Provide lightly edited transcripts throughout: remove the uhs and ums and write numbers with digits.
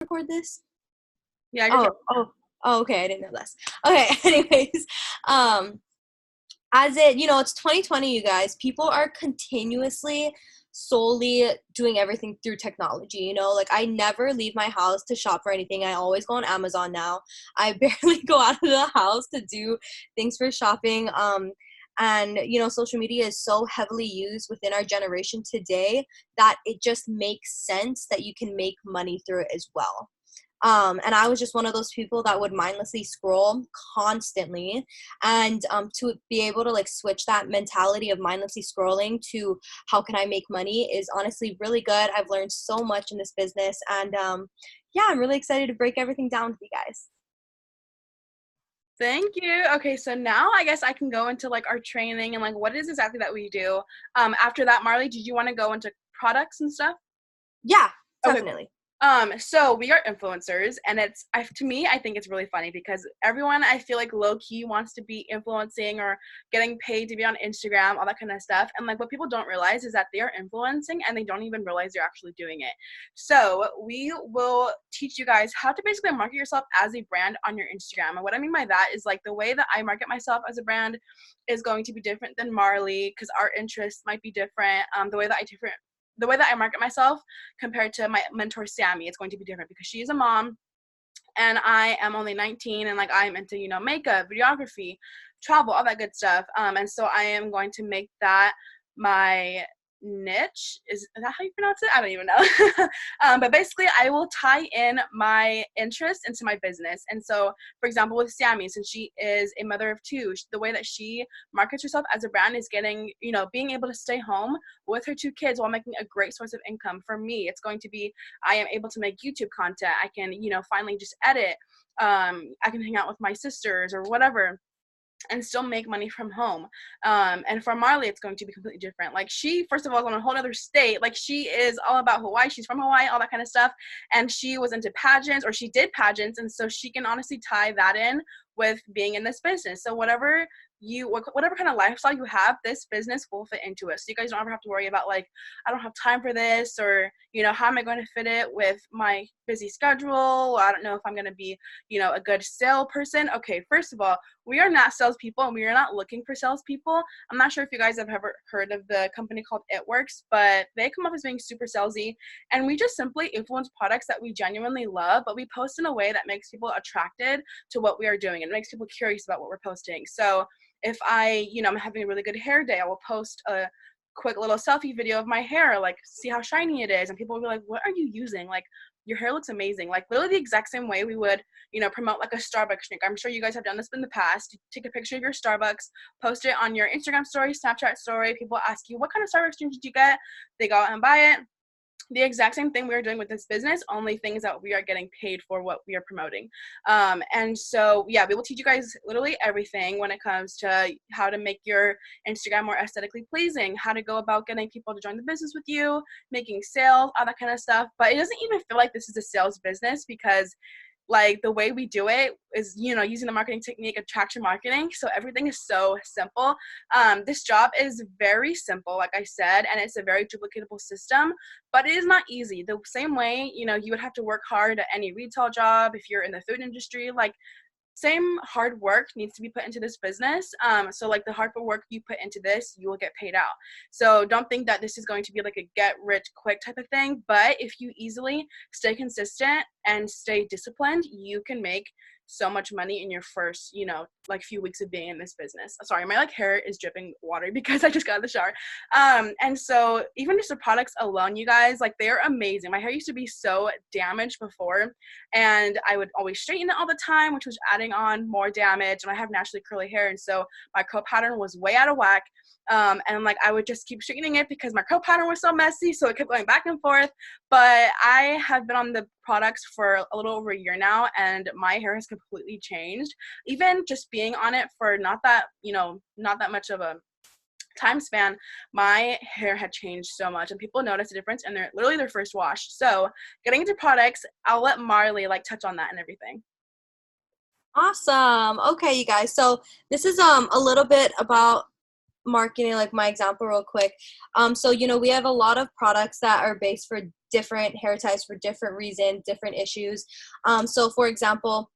record this? Yeah, you're Oh, fine. oh, oh, okay. I didn't know this. Okay. Anyways, um, it's 2020, you guys. People are continuously solely doing everything through technology. Like I never leave my house to shop for anything. I always go on Amazon now. I barely go out of the house to do things for shopping. And social media is so heavily used within our generation today that it just makes sense that you can make money through it as well. And I was just one of those people that would mindlessly scroll constantly. And to be able to like switch that mentality of mindlessly scrolling to how can I make money is honestly really good. I've learned so much in this business. And yeah, I'm really excited to break everything down with you guys. Thank you. Okay, so now I guess I can go into like our training and like what it is exactly that we do. After that, Marley, did you want to go into products and stuff? Yeah, Okay, definitely. so we are influencers, and to me, I think it's really funny because everyone I feel like low key wants to be influencing or getting paid to be on Instagram, all that kind of stuff. And like what people don't realize is that they are influencing and they don't even realize they're actually doing it. So we will teach you guys how to basically market yourself as a brand on your Instagram. And what I mean by that is like the way that I market myself as a brand is going to be different than Marley because our interests might be different. The way that I market myself compared to my mentor Sammy, it's going to be different because she's a mom and I am only 19 and like I'm into, makeup, videography, travel, all that good stuff. And so I am going to make that my niche. Is that how you pronounce it? I don't even know. But basically I will tie in my interest into my business. And so, for example, with Sammy, since she is a mother of two, the way that she markets herself as a brand is getting, being able to stay home with her two kids while making a great source of income. For me, it's going to be I am able to make YouTube content. I can, finally just edit. I can hang out with my sisters or whatever and still make money from home. And for Marley, it's going to be completely different. Like she, first of all, is on a whole other state. Like she is all about Hawaii. She's from Hawaii, all that kind of stuff. And she was into pageants, or she did pageants. And so she can honestly tie that in with being in this business. So whatever kind of lifestyle you have, this business will fit into it. So you guys don't ever have to worry about like, I don't have time for this, or, how am I going to fit it with my busy schedule? I don't know if I'm going to be, a good sale person. Okay, first of all, we are not salespeople and we are not looking for salespeople. I'm not sure if you guys have ever heard of the company called It Works, but they come off as being super salesy, and we just simply influence products that we genuinely love, but we post in a way that makes people attracted to what we are doing and makes people curious about what we're posting. So if I'm having a really good hair day, I will post a quick little selfie video of my hair, like see how shiny it is, and people will be like, what are you using? Like, your hair looks amazing. Like literally the exact same way we would, promote like a Starbucks drink. I'm sure you guys have done this in the past. You take a picture of your Starbucks, post it on your Instagram story, Snapchat story. People ask you, what kind of Starbucks drink did you get? They go out and buy it. The exact same thing we are doing with this business, only things that we are getting paid for what we are promoting. And so, yeah, we will teach you guys literally everything when it comes to how to make your Instagram more aesthetically pleasing, how to go about getting people to join the business with you, making sales, all that kind of stuff. But it doesn't even feel like this is a sales business because like the way we do it is, using the marketing technique, attraction marketing. So everything is so simple. This job is very simple, like I said, and it's a very duplicatable system, but it is not easy. The same way, you would have to work hard at any retail job if you're in the food industry, like same hard work needs to be put into this business. So like the hard work you put into this, you will get paid out. So don't think that this is going to be like a get rich quick type of thing. But if you easily stay consistent and stay disciplined, you can make so much money in your first, like few weeks of being in this business. Sorry, my like hair is dripping water because I just got out of the shower. And so even just the products alone, you guys, like they're amazing. My hair used to be so damaged before, and I would always straighten it all the time, which was adding on more damage. And I have naturally curly hair, and so my curl pattern was way out of whack. And like I would just keep straightening it because my curl pattern was so messy, so it kept going back and forth. But I have been on the products for a little over a year now, and my hair has completely changed. Even just being on it for not that much of a time span, my hair had changed so much, and people notice a difference in their first wash. So getting into products, I'll let Marley like touch on that and everything. Awesome. Okay, you guys. So this is a little bit about marketing, like my example real quick. So we have a lot of products that are based for different hair types for different reasons, different issues. So for example,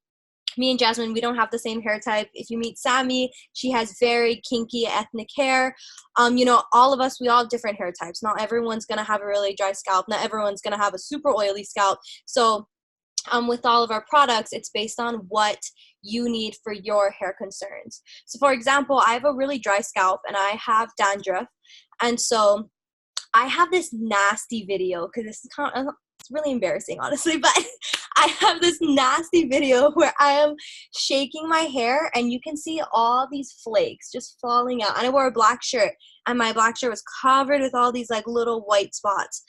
me and Jasmine, we don't have the same hair type. If you meet Sammy, she has very kinky ethnic hair. All of us, we all have different hair types. Not everyone's going to have a really dry scalp. Not everyone's going to have a super oily scalp. So with all of our products, it's based on what you need for your hair concerns. So for example, I have a really dry scalp and I have dandruff. And so I have this nasty video, because this is it's really embarrassing, honestly, but I have this nasty video where I am shaking my hair and you can see all these flakes just falling out. And I wore a black shirt and my black shirt was covered with all these like little white spots.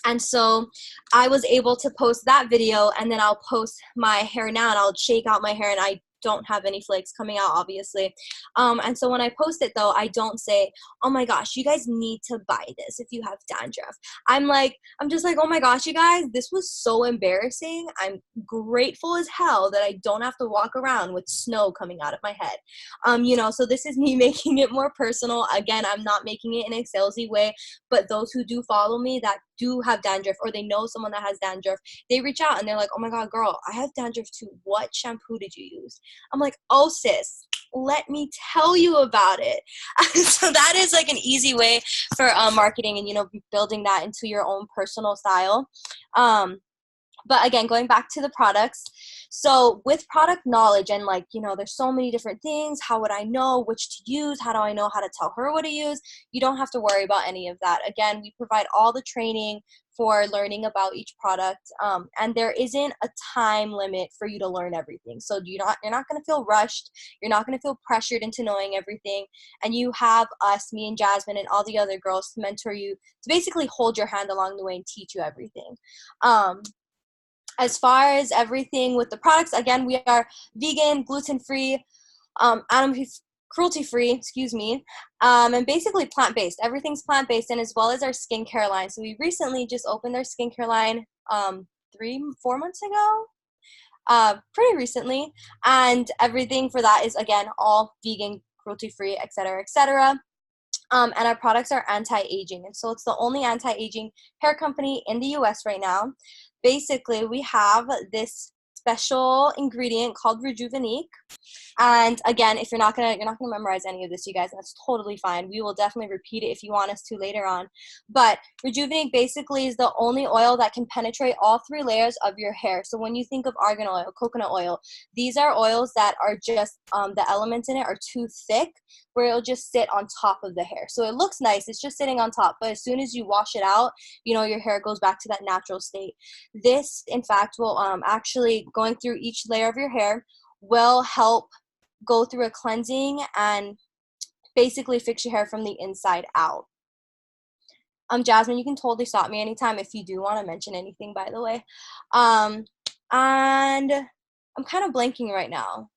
And so I was able to post that video, and then I'll post my hair now and I'll shake out my hair, and I don't have any flakes coming out, obviously. And so when I post it though, I don't say, oh my gosh, you guys need to buy this if you have dandruff. I'm just like, oh my gosh, you guys, this was so embarrassing. I'm grateful as hell that I don't have to walk around with snow coming out of my head. So this is me making it more personal. Again, I'm not making it in a salesy way, but those who do follow me that do have dandruff, or they know someone that has dandruff, they reach out and they're like, oh my God, girl, I have dandruff too. What shampoo did you use? I'm like, oh sis, let me tell you about it. So that is like an easy way for marketing and, building that into your own personal style. But again, going back to the products, so with product knowledge and there's so many different things. How would I know which to use? How do I know how to tell her what to use? You don't have to worry about any of that. Again, we provide all the training for learning about each product. And there isn't a time limit for you to learn everything. So you're not going to feel rushed. You're not going to feel pressured into knowing everything. And you have us, me and Jasmine and all the other girls, to mentor you, to basically hold your hand along the way and teach you everything. As far as everything with the products, again, we are vegan, gluten-free, cruelty-free, and basically plant-based. Everything's plant-based, and as well as our skincare line. So we recently just opened our skincare line 3-4 months ago, pretty recently, and everything for that is, again, all vegan, cruelty-free, et cetera, et cetera. And our products are anti-aging, and so it's the only anti-aging hair company in the US right now. Basically, we have this special ingredient called Rejuvenique. And again, if you're not gonna memorize any of this, you guys, that's totally fine. We will definitely repeat it if you want us to later on. But Rejuvenique basically is the only oil that can penetrate all 3 layers of your hair. So when you think of argan oil, coconut oil, these are oils that are just the elements in it are too thick, where it'll just sit on top of the hair. So it looks nice, it's just sitting on top, but as soon as you wash it out, your hair goes back to that natural state. This, in fact, will actually, going through each layer of your hair, will help go through a cleansing and basically fix your hair from the inside out. Jasmine, you can totally stop me anytime if you do want to mention anything, by the way. And I'm kind of blanking right now.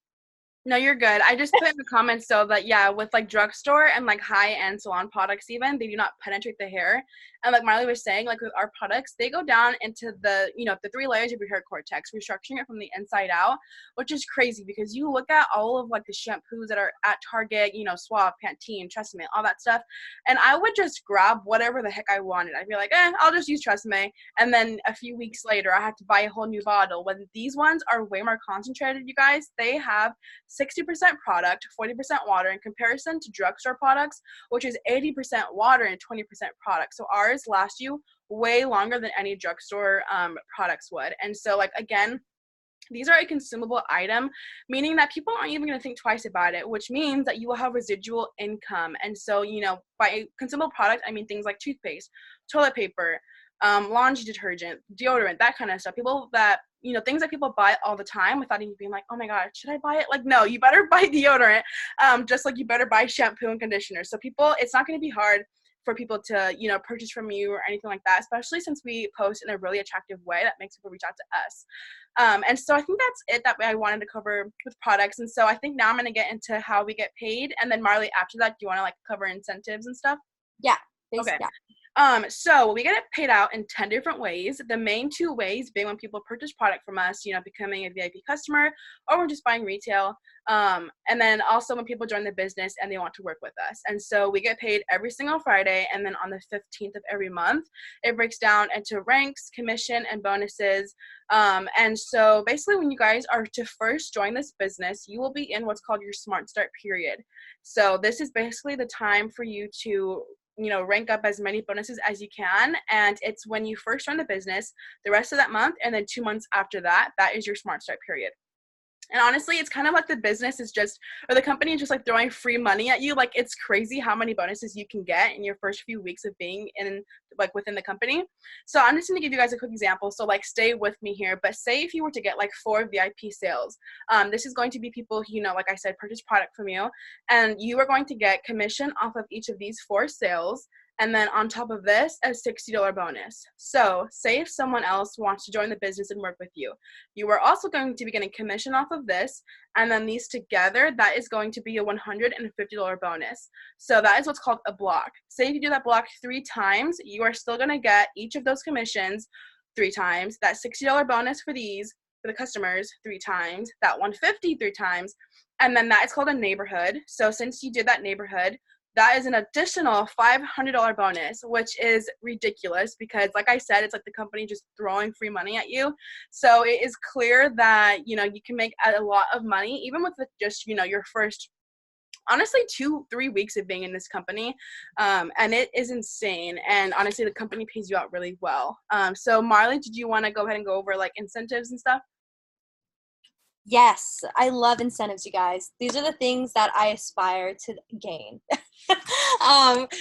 No, you're good. I just put in the comments though that with drugstore and high-end salon products even, they do not penetrate the hair. And like Marley was saying, with our products, they go down into the, the 3 layers of your hair cortex, restructuring it from the inside out, which is crazy because you look at all of the shampoos that are at Target, Suave, Pantene, Tresemme, all that stuff. And I would just grab whatever the heck I wanted. I'd be like, I'll just use Tresemme. And then a few weeks later, I had to buy a whole new bottle. When these ones are way more concentrated, you guys, they have 60% product, 40% water in comparison to drugstore products, which is 80% water and 20% product. So ours last you way longer than any drugstore products would. And so again, these are a consumable item, meaning that people aren't even going to think twice about it, which means that you will have residual income. And so, by a consumable product, I mean things like toothpaste, toilet paper, laundry detergent, deodorant, that kind of stuff. People that, things that people buy all the time without even being like, oh my God, should I buy it? No, you better buy deodorant, just like you better buy shampoo and conditioner. So it's not going to be hard for people to, purchase from you or anything like that, especially since we post in a really attractive way that makes people reach out to us. And so I think that's it that I wanted to cover with products. And so I think now I'm going to get into how we get paid. And then Marley, after that, do you want to cover incentives and stuff? Yeah. Okay. Yeah. So we get it paid out in 10 different ways. The main two ways being when people purchase product from us, becoming a VIP customer, or we're just buying retail. And then also when people join the business and they want to work with us. And so we get paid every single Friday, and then on the 15th of every month, it breaks down into ranks, commission, and bonuses. And so basically when you guys are to first join this business, you will be in what's called your Smart Start period. So this is basically the time for you to rank up as many bonuses as you can. And it's when you first join the business, the rest of that month, and then 2 months after that, that is your Smart Start period. And honestly, it's kind of like the business is just, or the company is just like throwing free money at you. Like, it's crazy how many bonuses you can get in your first few weeks of being in, like, within the company. So I'm just going to give you guys a quick example. So, like, stay with me here. But say if you were to get like 4 VIP sales, this is going to be people who, like I said, purchase product from you. And you are going to get commission off of each of these 4 sales. And then on top of this, a $60 bonus. So say if someone else wants to join the business and work with you, you are also going to be getting commission off of this. And then these together, that is going to be a $150 bonus. So that is what's called a block. Say if you do that block 3 times, you are still going to get each of those commissions 3 times, that $60 bonus for these, for the customers 3 times, that $150 3 times, and then that is called a neighborhood. So since you did that neighborhood, that is an additional $500 bonus, which is ridiculous because, like I said, it's like the company just throwing free money at you. So it is clear that, you can make a lot of money, even with just, your first, honestly, 2-3 weeks of being in this company. And it is insane. And honestly, the company pays you out really well. So Marley, did you want to go ahead and go over like incentives and stuff? Yes, I love incentives, you guys. These are the things that I aspire to gain.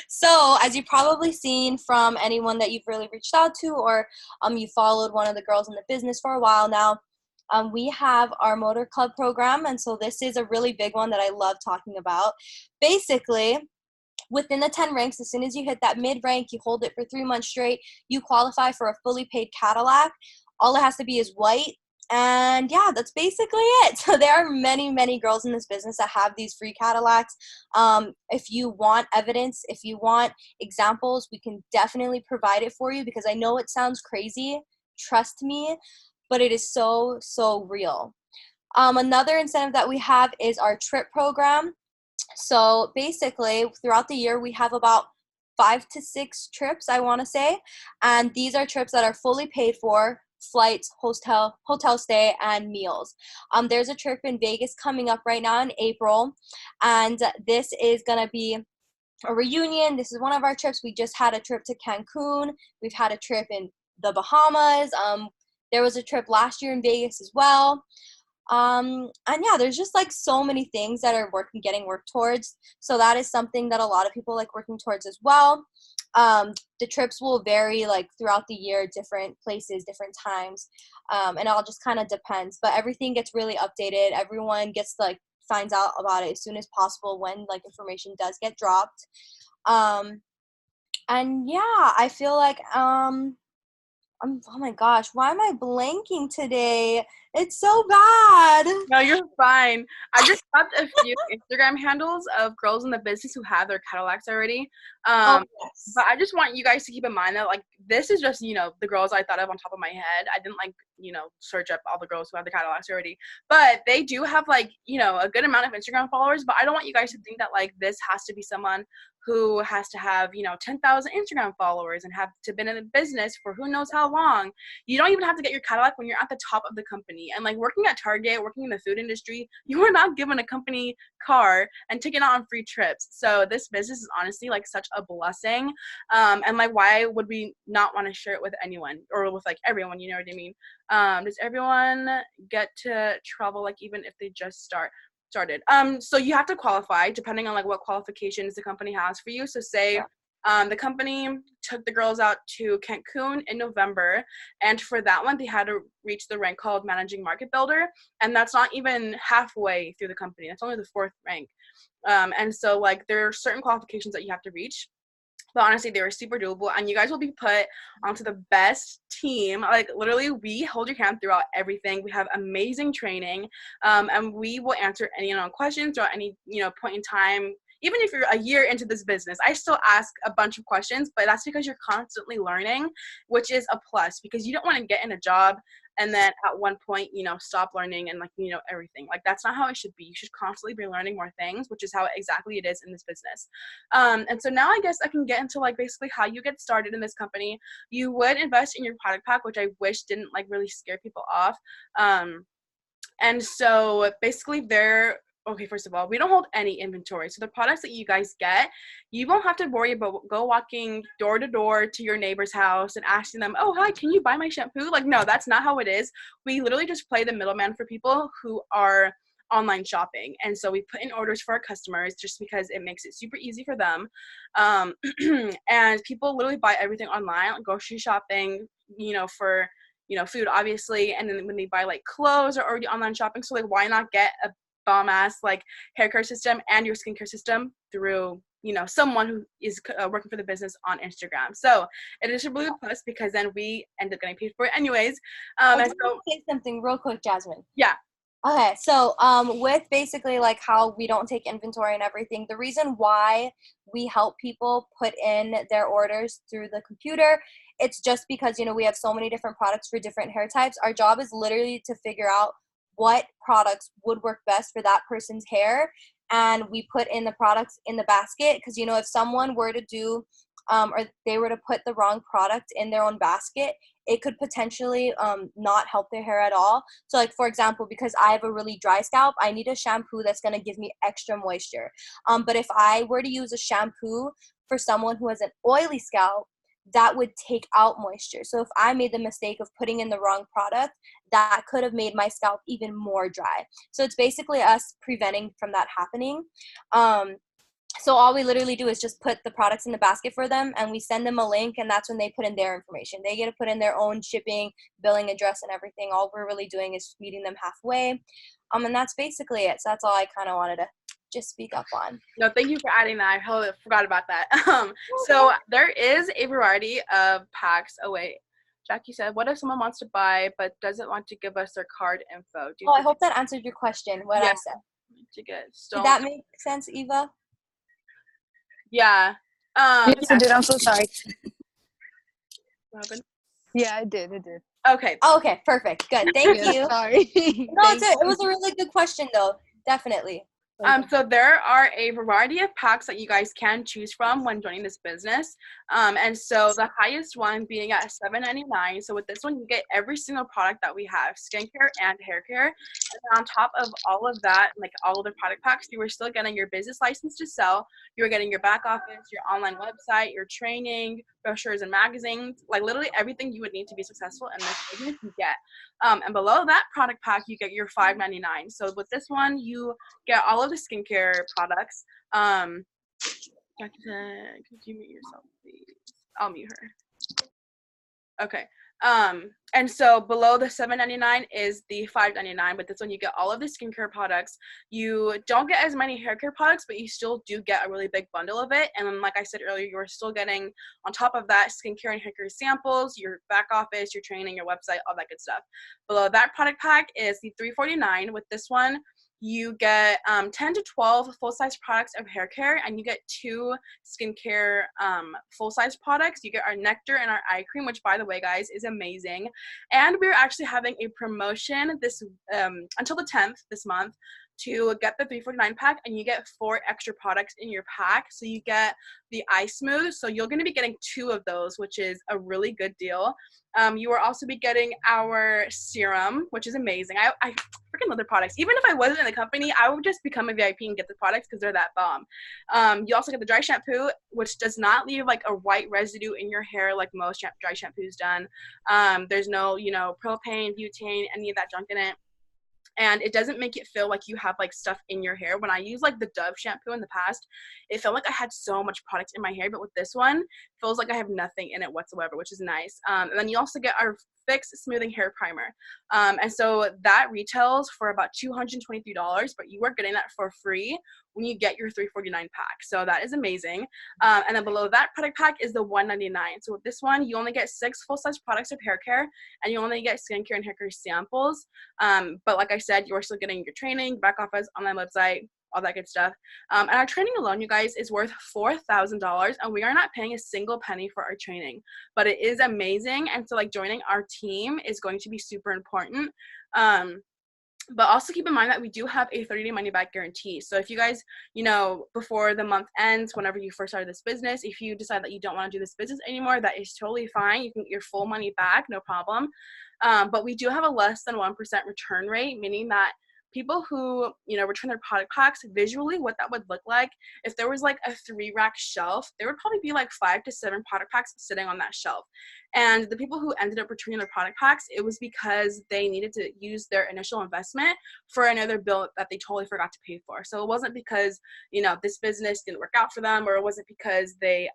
So as you've probably seen from anyone that you've really reached out to, or you followed one of the girls in the business for a while now, we have our motor club program. And so this is a really big one that I love talking about. Basically, within the 10 ranks, as soon as you hit that mid rank, you hold it for 3 months straight, you qualify for a fully paid Cadillac. All it has to be is white. And yeah, that's basically it. So there are many, many girls in this business that have these free Cadillacs. If you want evidence, if you want examples, we can definitely provide it for you because I know it sounds crazy. Trust me, but it is so, so real. Another incentive that we have is our trip program. So basically, throughout the year, we have about 5 to 6 trips, I want to say. And these are trips that are fully paid for. Flights, hotel stay, and meals. There's a trip in Vegas coming up right now in April, and this is gonna be a reunion. This is one of our trips. We just had a trip to Cancun. We've had a trip in the Bahamas. There was a trip last year in Vegas as well. And yeah, there's just like so many things that are getting worked towards. So that is something that a lot of people like working towards as well. The trips will vary like throughout the year, different places, different times. And it all just kind of depends, but everything gets really updated. Everyone gets finds out about it as soon as possible when like information does get dropped. And yeah, I feel like, oh my gosh, why am I blanking today? It's so bad. No, you're fine. I just got a few Instagram handles of girls in the business who have their Cadillacs already. Yes. But I just want you guys to keep in mind that, like, this is just, the girls I thought of on top of my head. I didn't, search up all the girls who have the Cadillacs already. But they do have, a good amount of Instagram followers. But I don't want you guys to think that, this has to be someone who has to have, 10,000 Instagram followers and have to been in the business for who knows how long. You don't even have to get your Cadillac when you're at the top of the company. And working at Target, working in the food industry, you are not given a company car and taken out on free trips. So this business is honestly such a blessing. And why would we not want to share it with anyone or with everyone? You know what I mean? Does everyone get to travel even if they just started? So you have to qualify depending on what qualifications the company has for you. So say the company took the girls out to Cancun in November, and for that one, they had to reach the rank called Managing Market Builder, and that's not even halfway through the company. That's only the 4th rank. And so, there are certain qualifications that you have to reach, but honestly, they were super doable, and you guys will be put onto the best team. Literally, we hold your hand throughout everything. We have amazing training, and we will answer any questions throughout any, point in time. even if you're a year into this business, I still ask a bunch of questions, but that's because you're constantly learning, which is a plus, because you don't want to get in a job and then at one point, you know, stop learning and like, you know, everything. Like, that's not how it should be. You should constantly be learning more things, which is how exactly it is in this business. And so now I guess I can get into like basically how you get started in this company. You would invest in your product pack, which I wish didn't like really scare people off. And so basically okay, first of all, we don't hold any inventory. So the products that you guys get, you won't have to worry about go walking door to door to your neighbor's house and asking them, oh, hi, can you buy my shampoo? Like, no, that's not how it is. We literally just play the middleman for people who are online shopping. And so we put in orders for our customers just because it makes it super easy for them. And people literally buy everything online, like grocery shopping, you know, for, you know, food, obviously. And then when they buy like clothes, are already online shopping. So like, why not get a bomb ass like hair care system and your skincare system through, you know, someone who is working for the business on Instagram? So it is a really plus, because then we end up getting paid for it anyways. I just want to say something real quick, Jasmine. Yeah. Okay, so with basically like how we don't take inventory and everything, the reason why we help people put in their orders through the computer, it's just because, you know, we have so many different products for different hair types. Our job is literally to figure out what products would work best for that person's hair, and we put in the products in the basket, because, you know, if someone were to do or they were to put the wrong product in their own basket, it could potentially not help their hair at all. So like, for example, because I have a really dry scalp, I need a shampoo that's going to give me extra moisture. But if I were to use a shampoo for someone who has an oily scalp, that would take out moisture. So if I made the mistake of putting in the wrong product, that could have made my scalp even more dry. So it's basically us preventing from that happening. So all we literally do is just put the products in the basket for them, and we send them a link, and that's when they put in their information. They get to put in their own shipping, billing address, and everything. All we're really doing is meeting them halfway. And that's basically it. So that's all I kind of wanted to just speak up on. No, thank you for adding that. I forgot about that. So there is a variety of packs. Oh wait, Jackie said, what if someone wants to buy but doesn't want to give us their card info? I hope that answered your question, what I said. Did that make sense, Eva? Yeah. Yes, it did. I'm so sorry. Robin? Yeah, it did. Okay. Okay, perfect. Good. Thank you. Sorry. No, it was a really good question, though. Definitely. So there are a variety of packs that you guys can choose from when joining this business. And so the highest one being at $7.99. So with this one, you get every single product that we have, skincare and hair care. And on top of all of that, like all of the product packs, you are still getting your business license to sell. You're getting your back office, your online website, your training, brochures and magazines, like literally everything you would need to be successful in this business you get. And below that product pack, you get your $5.99. So with this one, you get all of the skincare products. Could you mute yourself, please? I'll mute her. Okay. And so below the $7.99 is the $5.99, but this one you get all of the skincare products. You don't get as many hair care products, but you still do get a really big bundle of it. And then, like I said earlier, you're still getting, on top of that, skincare and hair care samples, your back office, your training, your website, all that good stuff. Below that product pack is the $3.49. With this one, you get 10 to 12 full-size products of hair care, and you get 2 skincare full-size products. You get our nectar and our eye cream, which, by the way, guys, is amazing. And we're actually having a promotion this until the 10th this month to get the $3.49 pack, and you get 4 extra products in your pack. So you get the Eye Smooth. So you're going to be getting 2 of those, which is a really good deal. You will also be getting our serum, which is amazing. I freaking love the products. Even if I wasn't in the company, I would just become a VIP and get the products because they're that bomb. You also get the dry shampoo, which does not leave like a white residue in your hair like most dry shampoos done. There's no, propane, butane, any of that junk in it. And it doesn't make it feel like you have like stuff in your hair. When I used like the Dove shampoo in the past, it felt like I had so much product in my hair, but with this one, it feels like I have nothing in it whatsoever, which is nice. And then you also get our Fix Smoothing Hair Primer. And so that retails for about $223, but you are getting that for free when you get your $3.49 pack. So that is amazing. And then below that product pack is the $1.99. So with this one, you only get 6 full-size products of hair care, and you only get skincare and hair care samples. But like I said, you're still getting your training, back office, online website, all that good stuff. And our training alone, you guys, is worth $4,000, and we are not paying a single penny for our training, but it is amazing. And so like joining our team is going to be super important. But also keep in mind that we do have a 30-day money back guarantee. So if you guys, before the month ends, whenever you first started this business, if you decide that you don't want to do this business anymore, that is totally fine. You can get your full money back, no problem. But we do have a less than 1% return rate, meaning that people who, return their product packs, visually what that would look like, if there was like a 3-rack shelf, there would probably be like 5 to 7 product packs sitting on that shelf. And the people who ended up returning their product packs, it was because they needed to use their initial investment for another bill that they totally forgot to pay for. So it wasn't because, this business didn't work out for them, or it wasn't because they,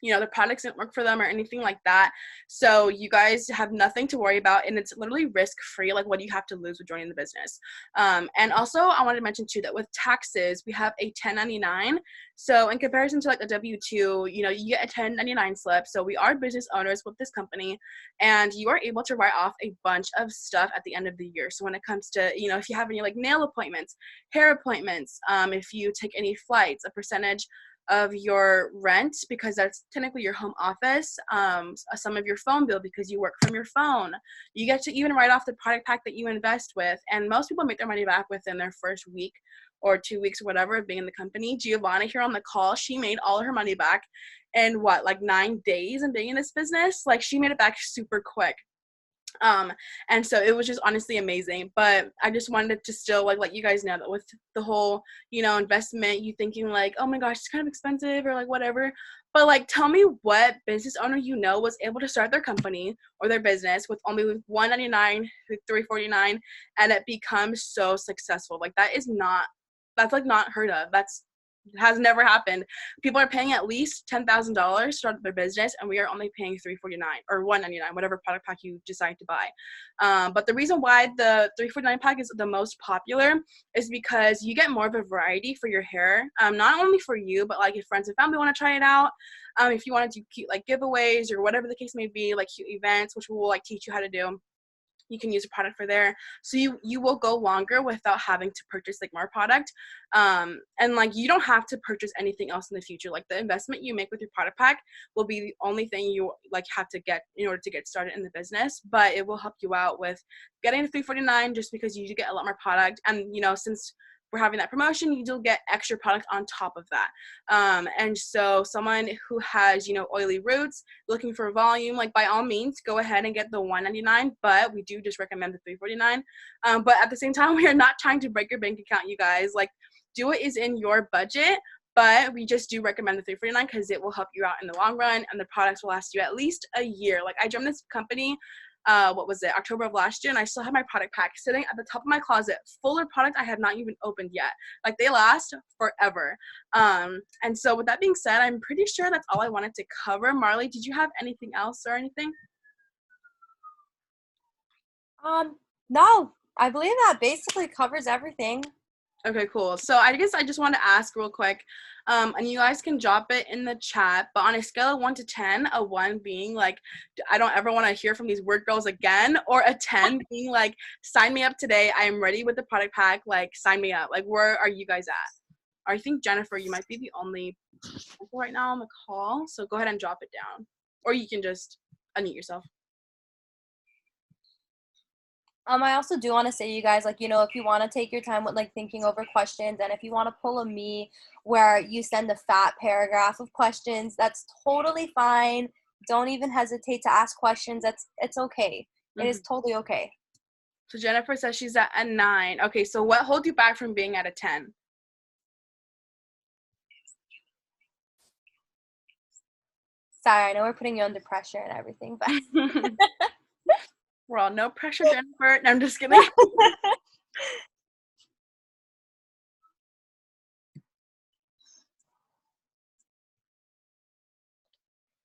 the products didn't work for them or anything like that. So you guys have nothing to worry about, and it's literally risk-free. Like, what do you have to lose with joining the business? And also, I wanted to mention too that with taxes, we have a 1099. So in comparison to like a W-2, you get a 1099 slip. So we are business owners with this company, and you are able to write off a bunch of stuff at the end of the year. So when it comes to, if you have any like nail appointments, hair appointments, if you take any flights, a percentage of your rent, because that's technically your home office, some of your phone bill because you work from your phone. You get to even write off the product pack that you invest with, and most people make their money back within their first week or 2 weeks or whatever of being in the company. Giovanna here on the call, she made all her money back in 9 days and being in this business. Like, she made it back super quick. And so it was just honestly amazing. But I just wanted to still let you guys know that with the whole, investment, you thinking like, oh my gosh, it's kind of expensive or like whatever. But tell me what business owner was able to start their company or their business with only $199, $349, and it becomes so successful. That's not heard of. Has never happened. People are paying at least $10,000 to start their business, and we are only paying $349 or $199, whatever product pack you decide to buy. But the reason why the $349 pack is the most popular is because you get more of a variety for your hair. Not only for you, but like if friends and family want to try it out. If you want to do cute giveaways or whatever the case may be, like cute events, which we will teach you how to do. You can use a product for there, so you will go longer without having to purchase more product, and you don't have to purchase anything else in the future. The investment you make with your product pack will be the only thing you have to get in order to get started in the business, but it will help you out with getting to $349 just because you do get a lot more product. And since we're having that promotion, you do get extra product on top of that. And so someone who has, oily roots, looking for volume, by all means, go ahead and get the $199, but we do just recommend the $349. But at the same time, we are not trying to break your bank account, you guys. Do what is in your budget, but we just do recommend the $349 because it will help you out in the long run, and the products will last you at least a year. I joined this company, October of last year, and I still have my product pack sitting at the top of my closet full of product I have not even opened yet. They last forever. And so with that being said, I'm pretty sure that's all I wanted to cover. Marley, did you have anything else or anything? No, I believe that basically covers everything. Okay, cool. So I guess I just want to ask real quick, and you guys can drop it in the chat, but on a scale of 1 to 10, a 1 being I don't ever want to hear from these word girls again, or a 10 being sign me up today, I am ready with the product pack, sign me up. Where are you guys at? I think, Jennifer, you might be the only people right now on the call, so go ahead and drop it down. Or you can just unmute yourself. I also do want to say, you guys, if you want to take your time with thinking over questions, and if you want to pull a me where you send a fat paragraph of questions, that's totally fine. Don't even hesitate to ask questions. It's okay. It is totally okay. So Jennifer says she's at a 9. Okay, so what holds you back from being at a 10? Sorry, I know we're putting you under pressure and everything, but we're all no pressure, Jennifer. No, I'm just kidding.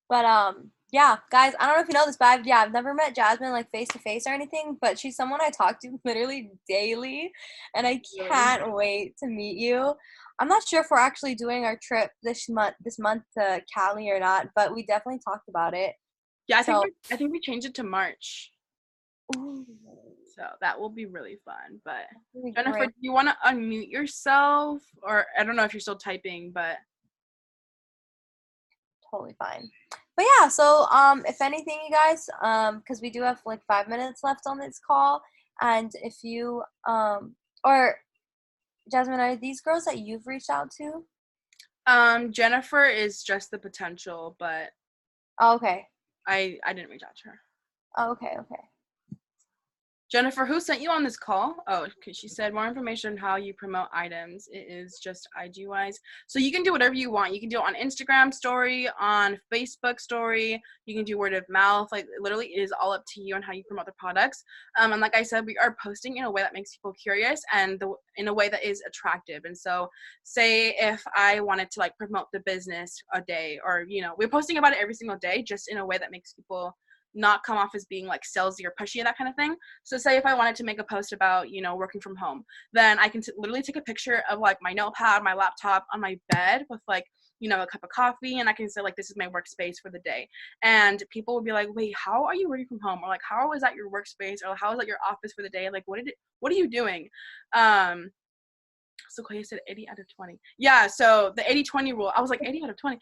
But yeah, guys, I don't know if you know this, but I've never met Jasmine face to face or anything, but she's someone I talk to literally daily, and I can't wait to meet you. I'm not sure if we're actually doing our trip this month to Cali or not, but we definitely talked about it. Yeah, I think we changed it to March. Ooh, So that will be really fun. But that'd be Jennifer, great. do you want to unmute yourself? Or I don't know if you're still typing, but Totally fine. But yeah, so if anything, you guys, because we do have like 5 minutes left on this call, and if you or Jasmine, are these girls that you've reached out to? Jennifer is just the potential, but Oh, okay. I didn't reach out to her. Oh, okay. Jennifer, who sent you on this call? Oh, because she said more information on how you promote items. It is just IG wise. So you can do whatever you want. You can do it on Instagram story, on Facebook story. You can do word of mouth. Like literally, it is all up to you on how you promote the products. And like I said, we are posting in a way that makes people curious and in a way that is attractive. And so, say if I wanted to like promote the business a day, or we're posting about it every single day, just in a way that makes people not come off as being like salesy or pushy, that kind of thing. So say if I wanted to make a post about, working from home, then I can literally take a picture of like my notepad, my laptop on my bed with like, a cup of coffee, and I can say like, this is my workspace for the day. And people will be like, wait, how are you working from home? Or like, how is that your workspace? Or how is that your office for the day? Like, what are you doing? So Koya said 80 out of 20. Yeah, so the 80-20 rule. I was like 80 out of 20.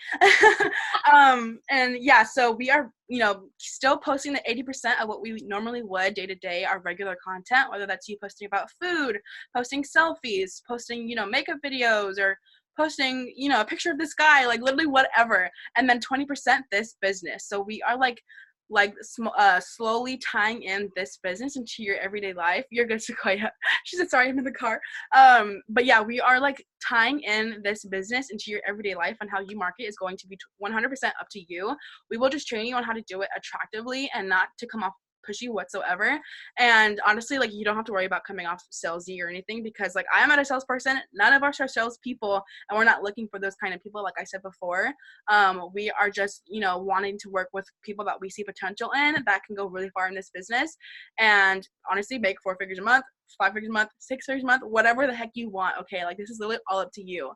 And yeah, so we are, still posting the 80% of what we normally would day to day, our regular content, whether that's you posting about food, posting selfies, posting, makeup videos, or posting, a picture of this guy, like literally whatever. And then 20% this business. So we are like slowly tying in this business into your everyday life. You're good, Sequoia. She said, sorry, I'm in the car. But yeah, we are like tying in this business into your everyday life, and how you market is going to be 100% up to you. We will just train you on how to do it attractively and not to come off pushy whatsoever. And honestly, like, you don't have to worry about coming off salesy or anything, because like, I am not a salesperson, none of us are salespeople, and we're not looking for those kind of people. Like I said before, we are just wanting to work with people that we see potential in, that can go really far in this business, and honestly make 4 figures a month, 5 figures a month, 6 figures a month, whatever the heck you want. Okay, like, this is literally all up to you.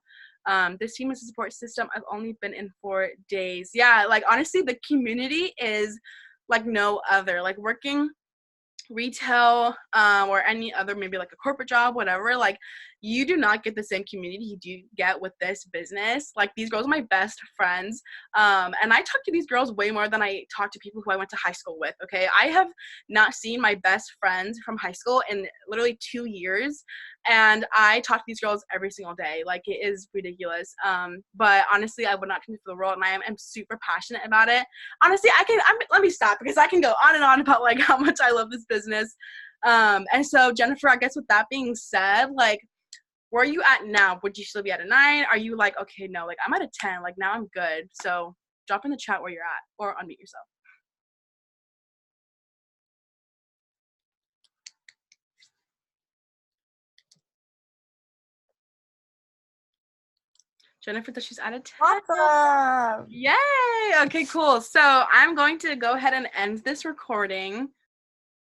This team is a support system. I've only been in 4 days. Yeah, like, honestly, the community is like no other. Like, working retail or any other, maybe like a corporate job, whatever, like, you do not get the same community you do get with this business. Like, these girls are my best friends, and I talk to these girls way more than I talk to people who I went to high school with. Okay, I have not seen my best friends from high school in literally 2 years, and I talk to these girls every single day. Like, it is ridiculous. But honestly, I would not change for the world, and I am super passionate about it. Honestly, let me stop, because I can go on and on about like how much I love this business. And so, Jennifer, I guess with that being said, like, where are you at now? Would you still be at a 9? Are you like, okay, no, like, I'm at a 10, like, now I'm good? So drop in the chat where you're at, or unmute yourself. Jennifer says she's at a 10. Awesome. Yay! Okay, cool. So I'm going to go ahead and end this recording.